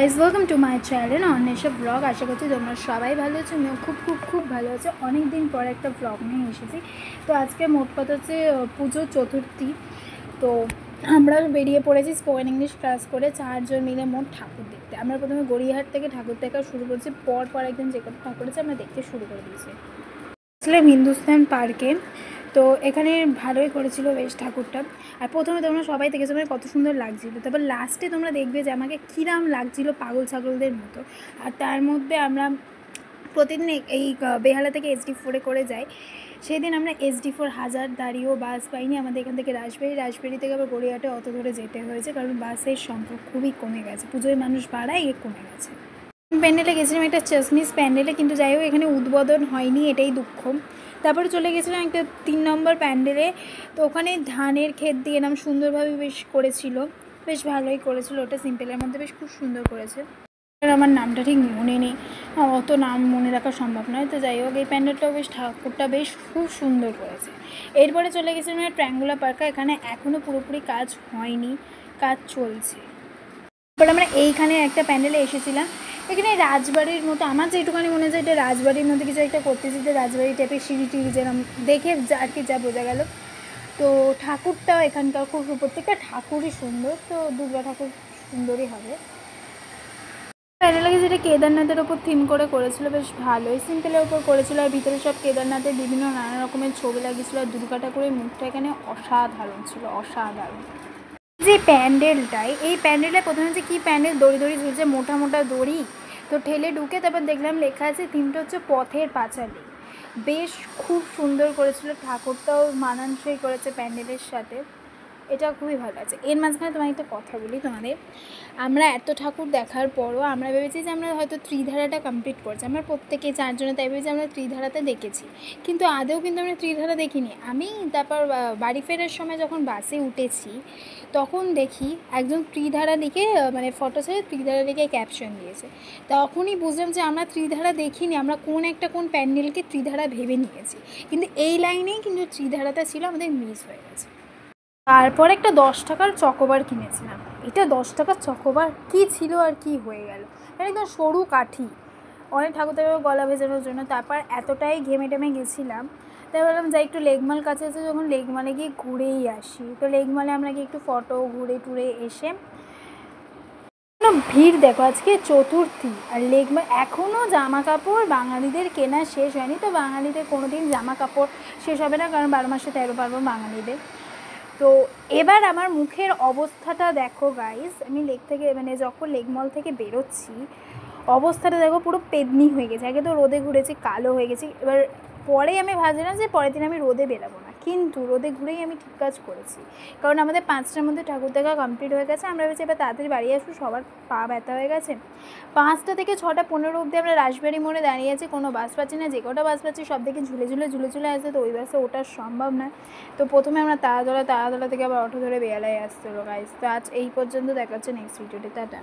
Guys welcome to my channel Anwesha blog. আশা করছি তোমরা সবাই ভালো আছো, আমিও খুব ভালো আছি। অনেক দিন পর একটা ব্লগ নিয়ে এসেছি। তো আজকে মোট কথা হচ্ছে পুজো চতুর্থী। তো আমরা বেরিয়ে পড়েছি স্পোকেন ইংলিশ ক্লাস করে 4 জন মিলে মোট ঠাকুর দেখতে। আমরা প্রথমে গড়িয়াহাট থেকে ঠাকুর দেখা শুরু করেছি, পর একদিন যে কটা ঠাকুর আছে আমরা দেখতে শুরু করে দিয়েছি। ছিলাম হিন্দুস্তান পার্কে। তো এখানে ভালোই করেছিল বেশ ঠাকুরটা। আর প্রথমে তোমরা সবাই দেখেছো মানে কত সুন্দর লাগছিলো, তারপর লাস্টে তোমরা দেখবে যে আমাকে কীরাম লাগছিলো পাগল ছাগলদের মতো। আর তার মধ্যে আমরা প্রতিদিন এই বেহালা থেকে SD4 করে যাই। সেদিন আমরা SD4 হাজারদারিও বাস পাইনি, আমাদের এখান থেকে রাজবাড়ি থেকে আবার গড়িয়াহাটে অত ধরে যেতে হয়েছে, কারণ বাসের সংখ্যা খুবই কমে গেছে। পুজোয় মানুষ বাড়ায়, কমে গেছে। প্যান্ডেলে গেছিলাম একটা চাশমিস প্যান্ডেলে, কিন্তু যাই হোক এখানে উদ্বোধন হয়নি, এটাই দুঃখ। তারপরে চলে গেছিলাম একটা 3 নম্বর প্যান্ডেলে। তো ওখানে ধানের ক্ষেত দিয়ে নাম সুন্দরভাবে বেশ করেছিল, বেশ ভালোই করেছিল। ওটা সিম্পলের মধ্যে বেশ খুব সুন্দর করেছে। আমার নামটা ঠিক মনে নেই, অত নাম মনে রাখা সম্ভব নয়। তো যাই হোক এই প্যান্ডেলটাও বেশ ঠাকুরটা বেশ খুব সুন্দর করেছে। এরপরে চলে গেছিলাম ট্রায়াঙ্গুলার পার্কে। এখানে এখনও পুরোপুরি কাজ হয়নি, কাজ চলছে। তারপর আমরা এইখানে একটা প্যান্ডেলে এসেছিলাম। এখানে রাজবাড়ির মতো আমার যেটুখানি মনে হয় এটা রাজবাড়ির মধ্যে কিছু একটা করতেছি, যে রাজবাড়ি টাইপের সিঁড়ি টিড়ি যেরকম দেখে আর কি যা বোঝা গেল। তো ঠাকুরটাও এখানকার খুব প্রত্যেকটা ঠাকুরই সুন্দর। তো দুর্গা ঠাকুর সুন্দরই হবে। প্যান্ডেলটাকে যেটা কেদারনাথের ওপর থিম করে করেছিল, বেশ ভালোই সিম্পলের ওপর করেছিল। আর ভিতরে সব কেদারনাথের বিভিন্ন নানা রকমের ছবি লাগিয়েছিল। আর দুর্গা ঠাকুরের মুখটা এখানে অসাধারণ ছিল, অসাধারণ। যে প্যান্ডেলটায় এই প্যান্ডেলে প্রথমে যে কী প্যান্ডেল দড়ি ঝুলছে, মোটা দড়ি। তো ঠেলে ঢুকে তারপর দেখলাম লেখা আছে থিমটা হচ্ছে পথের পাঁচালী। বেশ খুব সুন্দর করেছিল, ঠাকুরটাও মানানসই করেছে প্যান্ডেলের সাথে। এটা খুবই ভালো আছে। এর মাঝখানে তোমার একটা কথা বলি তোমাদের, আমরা এত ঠাকুর দেখার পরও আমরা ভেবেছি যে আমরা হয়তো ত্রিধারাটা কমপ্লিট করছি। আমরা প্রত্যেকে 4 জনে তাই ভেবেছি আমরা ত্রিধারাতে দেখেছি, কিন্তু আদৌ কিন্তু আমরা ত্রিধারা দেখিনি। আমি তারপর বাড়ি ফেরার সময় যখন বাসে উঠেছি তখন দেখি একজন ত্রিধারা লিখে মানে ফটো ছেড়ে ত্রিধারা লিখে ক্যাপশন দিয়েছে। তখনই বুঝলাম যে আমরা ত্রিধারা দেখিনি, আমরা কোন প্যান্ডেলকে ত্রিধারা ভেবে নিয়েছি। কিন্তু এই লাইনেই কিন্তু ত্রিধারাটা ছিল, আমাদের মিস হয়ে গেছে। তারপর একটা 10 টাকার চকোবার কিনেছিলাম। এটা 10 টাকার চকোবার কী ছিল আর কি হয়ে গেল, একদম সরু কাঠি, অনেক ঠাকুর থেকে গলা ভেজানোর জন্য। তারপর এতটাই ঘেমে টেমে গেছিলাম, তাই বললাম যাই একটু লেকমাল কাছে আছে, যখন লেকমালে গিয়ে ঘুরেই আসি। তো লেকমালে আমরা গিয়ে একটু ফটো ঘুরে টুরে এসে ভিড় দেখো, আজকে চতুর্থী আর লেকমাল এখনও জামা কাপড় বাঙালিদের কেনা শেষ হয়নি। তো বাঙালিদের কোনো দিন জামা কাপড় শেষ হবে না, কারণ 12 মাসে 13 পার্বণ বাঙালিদের। তো এবার আমার মুখের অবস্থাটা দেখো গাইস, আমি যখন লেকমল থেকে বেরোচ্ছি অবস্থাটা দেখো পুরো পেদনি হয়ে গেছে। আগে তো রোদে ঘুরেছি, কালো হয়ে গেছি। এবার পরে আমি ভাবছিলাম যে পরের দিন আমি রোদে বেরাবো না, কিন্তু রোদে ঘুরেই আমি ঠিক কাজ করেছি, কারণ আমাদের 5টার মধ্যে ঠাকুর দেখা কমপ্লিট হয়ে গেছে। আমরা ভেবেছি এবার তাড়াতাড়ি বাড়ি আসবো, সবার পা ব্যথা হয়ে গেছে। 5টা থেকে 6:15 অবধি আমরা রাজবাড়ি মোড়ে দাঁড়িয়ে আছি, কোনো বাস পাচ্ছি না। যে কটা বাস পাচ্ছি সব থেকে ঝুলে আসছে, তো ওই বাসে ওঠা সম্ভব নয়। তো প্রথমে আমরা তারাতলা থেকে আবার অটো ধরে বেহালায় আসতে হলো গাইস। তো আজ এই পর্যন্ত, দেখা হচ্ছে নেক্সট ভিডিওতে, টাটা।